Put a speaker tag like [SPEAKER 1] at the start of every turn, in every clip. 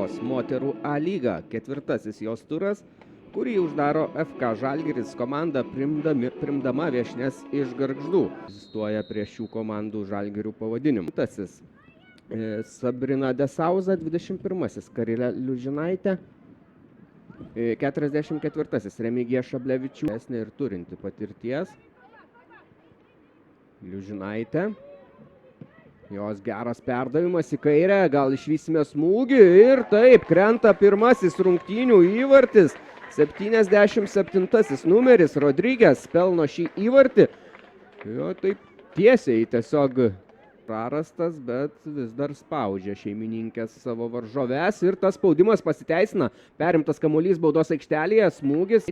[SPEAKER 1] Lietuvos moterų A lyga, 4. jos turas, kurį uždaro FK Žalgiris komanda primdama viešnias iš Gargždų. Egzistuoja prie šių komandų Žalgirių pavadinimų. Sabrina Desauza, 21. Karilė Liužinaitė, 44. Remigija Šablevičiūtė ir turinti patirties. Liužinaitė. Jos geras perdavimas į kairę, gal išvysime smūgį ir taip, krenta pirmasis rungtynių įvartis. 77. numeris Rodrygės pelno šį įvartį. Jo, taip tiesiai tiesiog prarastas, bet vis dar spaudžia šeimininkės savo varžoves ir tas spaudimas pasiteisina. Perimtas kamuolys baudos aikštelėje, smūgis.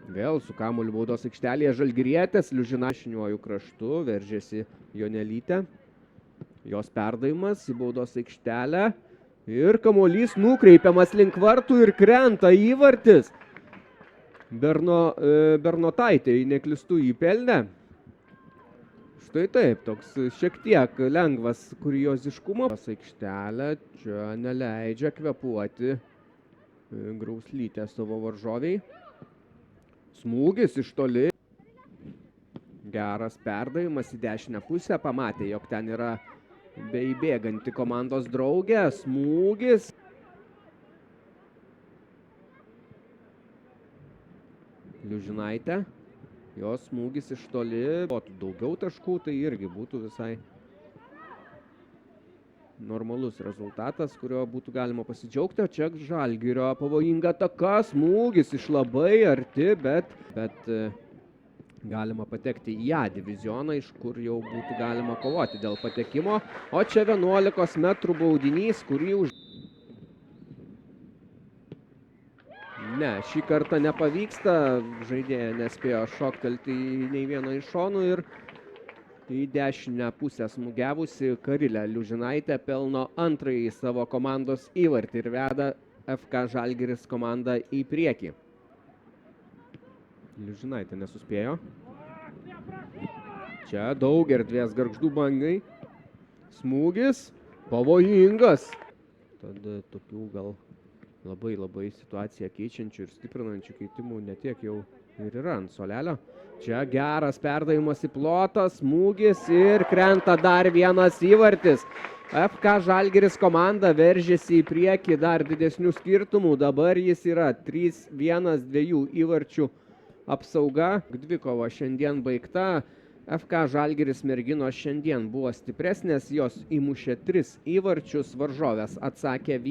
[SPEAKER 1] Vėl su kamuoliu baudos aikštelėje žalgirietės, Liužina dešiniuoju kraštu, veržėsi Jonelytė. Jos perdavimas į baudos aikštelę ir kamuolys nukreipiamas link vartų ir krenta įvartis. Bernotaitė, neklistų įpelnė. Štai taip, toks šiek tiek lengvas kurioziškumas. Aikštelė čia neleidžia kvėpuoti Grauslytė savo varžoviai. Smūgis iš toli. Geras perdavimas į dešinę pusę. Pamatė, jog ten yra beįbėganti komandos draugė. Smūgis. Liužinaitė. Jos smūgis iš toli. Daugiau taškų, tai irgi būtų visai normalus rezultatas, kurio būtų galima pasidžiaugti. O čia Žalgirio pavojinga ataka. Smūgis iš labai arti, bet galima patekti į A divizioną, iš kur jau būtų galima kovoti dėl patekimo. O čia 11 metrų baudinys, kurį Ne, šį kartą nepavyksta. Žaidėja nespėjo šoktelti nei vieno iš šonų ir į dešinę pusę smūgiavusi Karilė Liužinaitė pelno antrąjį savo komandos įvartį ir veda FK Žalgiris komandą į priekį. Liužinaitė nesuspėjo. Čia daug erdvės Gargždų bangai. Smūgis pavojingas. Tada tokių gal labai situaciją keičiančių ir stiprinančių keitimų netiek jau ir yra ant suolelio. Čia geras perdavimas į plotą, smūgis ir krenta dar vienas įvartis. FK Žalgiris komanda veržėsi į priekį dar didesnių skirtumų. Dabar jis yra 3-1 2 įvarčių apsauga. Dvikova šiandien baigta. FK Žalgiris merginos šiandien buvo stipresnės. Jos įmušė 3 įvarčius, varžovės atsakė 1.